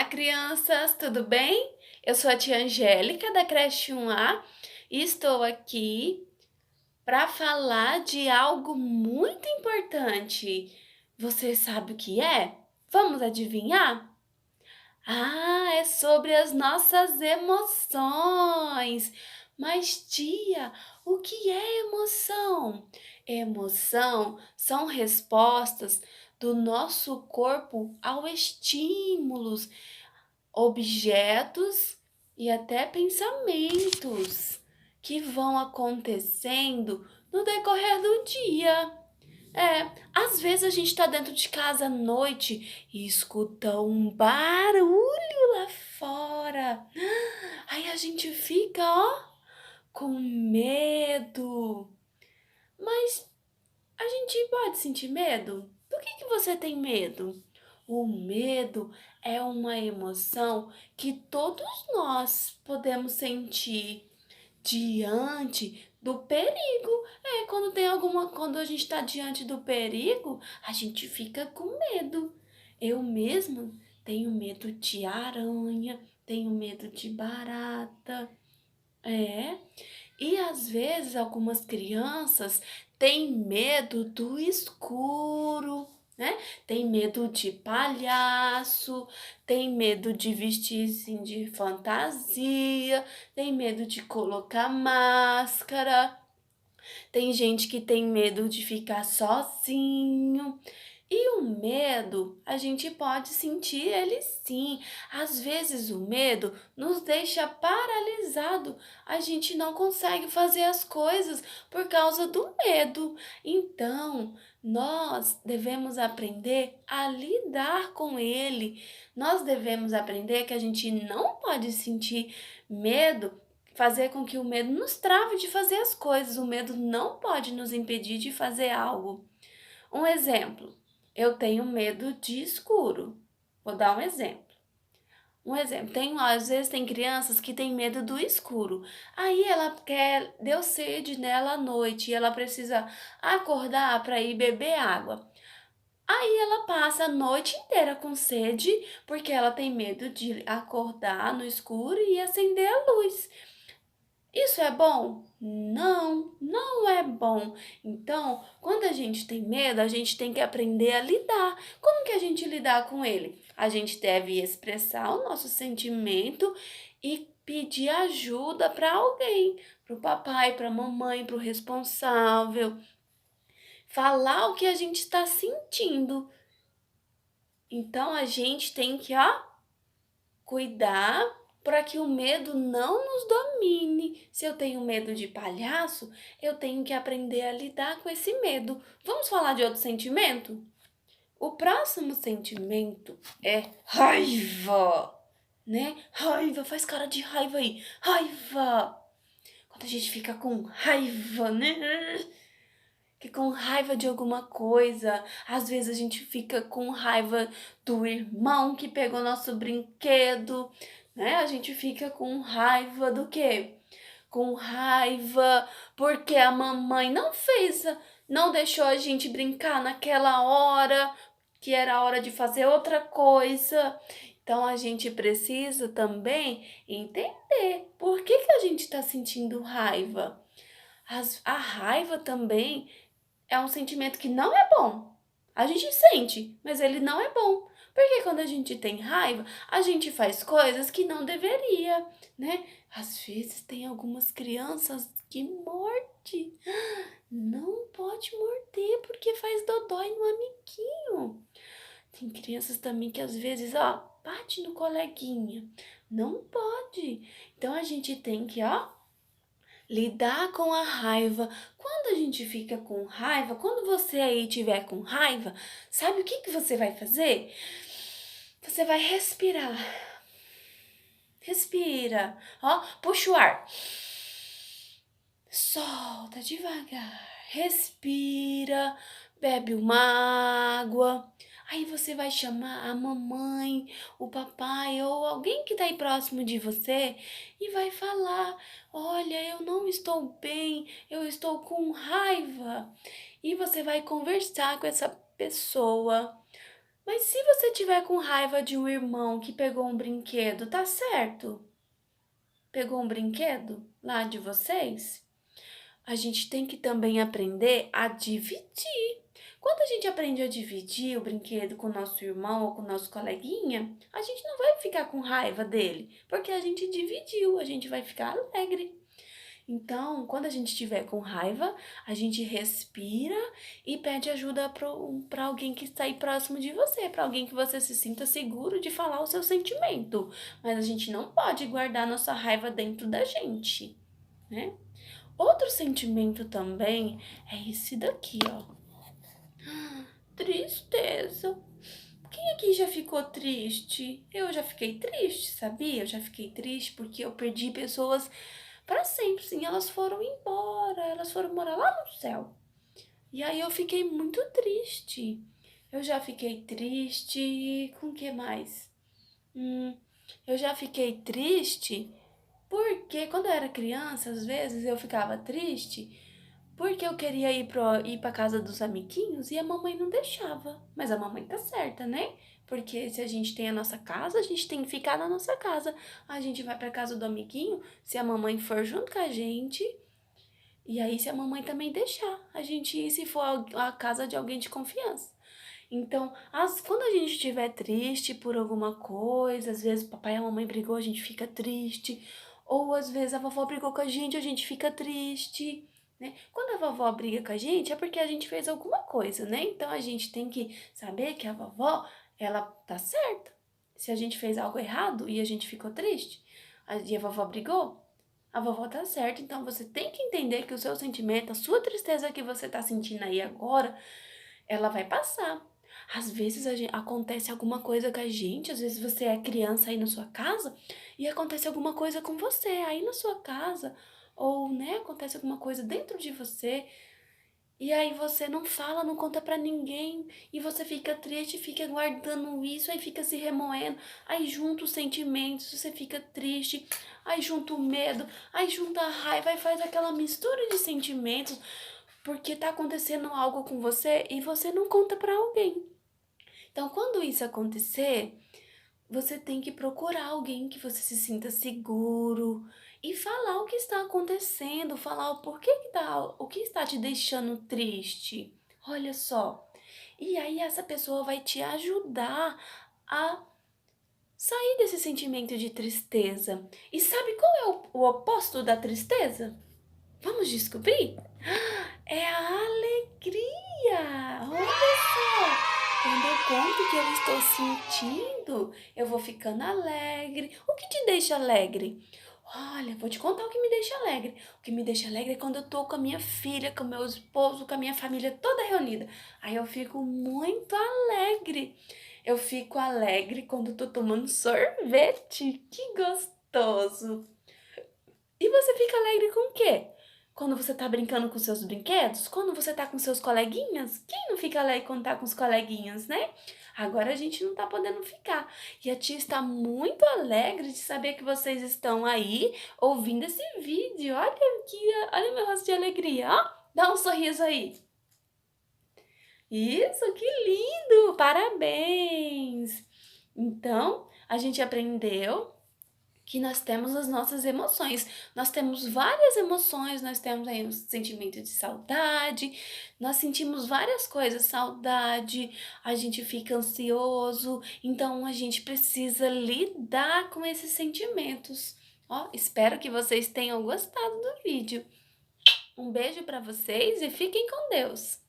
Olá, crianças, tudo bem? Eu sou a tia Angélica da creche 1A e estou aqui para falar de algo muito importante. Você sabe o que é? Vamos adivinhar? Ah, é sobre as nossas emoções. Mas, tia, o que é emoção? Emoção são respostas do nosso corpo ao estímulos, objetos e até pensamentos que vão acontecendo no decorrer do dia. Às vezes a gente está dentro de casa à noite e escuta um barulho lá fora. Aí a gente fica, ó, com medo. Mas a gente pode sentir medo? Do que você tem medo? O medo é uma emoção que todos nós podemos sentir diante do perigo. Quando a gente está diante do perigo, a gente fica com medo. Eu mesma tenho medo de aranha, tenho medo de barata. É. E às vezes algumas crianças têm medo do escuro, né? Tem medo de palhaço, tem medo de vestir-se de fantasia, tem medo de colocar máscara, tem gente que tem medo de ficar sozinho. E o medo, a gente pode sentir ele sim. Às vezes o medo nos deixa paralisado. A gente não consegue fazer as coisas por causa do medo. Então, nós devemos aprender a lidar com ele. Nós devemos aprender que a gente não pode sentir medo, fazer com que o medo nos trave de fazer as coisas. O medo não pode nos impedir de fazer algo. Um exemplo. Eu tenho medo de escuro. Vou dar um exemplo. Às vezes tem crianças que têm medo do escuro. Aí deu sede nela à noite e ela precisa acordar para ir beber água. Aí ela passa a noite inteira com sede porque ela tem medo de acordar no escuro e acender a luz. Isso é bom? Não, não é bom. Então, quando a gente tem medo, a gente tem que aprender a lidar. Como que a gente lidar com ele? A gente deve expressar o nosso sentimento e pedir ajuda para alguém, para o papai, para a mamãe, para o responsável. Falar o que a gente está sentindo. Então, a gente tem que, cuidar para que o medo não nos domine. Se eu tenho medo de palhaço, eu tenho que aprender a lidar com esse medo. Vamos falar de outro sentimento? O próximo sentimento é raiva, né? Raiva, faz cara de raiva aí. Raiva! Quando a gente fica com raiva, né? Que com raiva de alguma coisa. Às vezes a gente fica com raiva do irmão que pegou nosso brinquedo, né? A gente fica com raiva do quê? Com raiva porque a mamãe não deixou a gente brincar naquela hora, que era a hora de fazer outra coisa. Então a gente precisa também entender por que a gente está sentindo raiva. A raiva também é um sentimento que não é bom. A gente sente, mas ele não é bom. Porque quando a gente tem raiva, a gente faz coisas que não deveria, né? Às vezes tem algumas crianças que mordem. Não pode morder porque faz dodói no amiguinho. Tem crianças também que às vezes, bate no coleguinha. Não pode. Então a gente tem que, lidar com a raiva. Quando a gente fica com raiva, quando você aí tiver com raiva, sabe o que você vai fazer? Você vai respirar. Respira, puxa o ar. Solta devagar. Respira, bebe uma água. Aí você vai chamar a mamãe, o papai ou alguém que está aí próximo de você e vai falar: olha, eu não estou bem, eu estou com raiva. E você vai conversar com essa pessoa. Mas se você tiver com raiva de um irmão que pegou um brinquedo, tá certo? Pegou um brinquedo lá de vocês? A gente tem que também aprender a dividir. Quando a gente aprende a dividir o brinquedo com o nosso irmão ou com o nosso coleguinha, a gente não vai ficar com raiva dele, porque a gente dividiu, a gente vai ficar alegre. Então, quando a gente estiver com raiva, a gente respira e pede ajuda para alguém que está aí próximo de você, para alguém que você se sinta seguro de falar o seu sentimento. Mas a gente não pode guardar nossa raiva dentro da gente, né? Outro sentimento também é esse daqui, ó. Tristeza. Quem aqui já ficou triste? Eu já fiquei triste, sabia? Eu já fiquei triste porque eu perdi pessoas para sempre, sim. Elas foram embora, elas foram morar lá no céu. E aí eu fiquei muito triste. Eu já fiquei triste. Com o que mais? Eu já fiquei triste porque quando eu era criança, às vezes eu ficava triste porque eu queria ir pra casa dos amiguinhos e a mamãe não deixava. Mas a mamãe tá certa, né? Porque se a gente tem a nossa casa, a gente tem que ficar na nossa casa. A gente vai pra casa do amiguinho se a mamãe for junto com a gente. E aí, se a mamãe também deixar a gente ir, se for a casa de alguém de confiança. Então, quando a gente estiver triste por alguma coisa, às vezes o papai e a mamãe brigou, a gente fica triste. Ou às vezes a vovó brigou com a gente fica triste, né? Quando a vovó briga com a gente é porque a gente fez alguma coisa, né? Então a gente tem que saber que a vovó, ela tá certa. Se a gente fez algo errado e a gente ficou triste, e a vovó brigou, a vovó tá certa. Então você tem que entender que o seu sentimento, a sua tristeza que você tá sentindo aí agora, ela vai passar. Às vezes acontece alguma coisa com a gente, às vezes você é criança aí na sua casa e acontece alguma coisa com você aí na sua casa, ou, né, acontece alguma coisa dentro de você, e aí você não fala, não conta pra ninguém, e você fica triste, fica guardando isso, aí fica se remoendo, aí junta os sentimentos, você fica triste, aí junta o medo, aí junta a raiva, aí faz aquela mistura de sentimentos, porque tá acontecendo algo com você e você não conta pra alguém. Então, quando isso acontecer, você tem que procurar alguém que você se sinta seguro e falar o que está acontecendo, falar o porquê que tá, o que está te deixando triste. Olha só. E aí essa pessoa vai te ajudar a sair desse sentimento de tristeza. E sabe qual é o oposto da tristeza? Vamos descobrir? É a alegria! Olha só! Quando eu conto o que eu estou sentindo, eu vou ficando alegre. O que te deixa alegre? Olha, vou te contar o que me deixa alegre. O que me deixa alegre é quando eu tô com a minha filha, com o meu esposo, com a minha família toda reunida. Aí eu fico muito alegre. Eu fico alegre quando eu tô tomando sorvete. Que gostoso! E você fica alegre com o quê? Quando você tá brincando com seus brinquedos? Quando você tá com seus coleguinhas? Quem não fica alegre quando tá com os coleguinhas, né? Agora a gente não tá podendo ficar. E a tia está muito alegre de saber que vocês estão aí ouvindo esse vídeo. Olha aqui, olha meu rosto de alegria, ó. Dá um sorriso aí. Isso, que lindo! Parabéns! Então, a gente aprendeu que nós temos as nossas emoções. Nós temos várias emoções, nós temos aí um sentimento de saudade, nós sentimos várias coisas, saudade, a gente fica ansioso, então a gente precisa lidar com esses sentimentos. Ó, espero que vocês tenham gostado do vídeo. Um beijo para vocês e fiquem com Deus.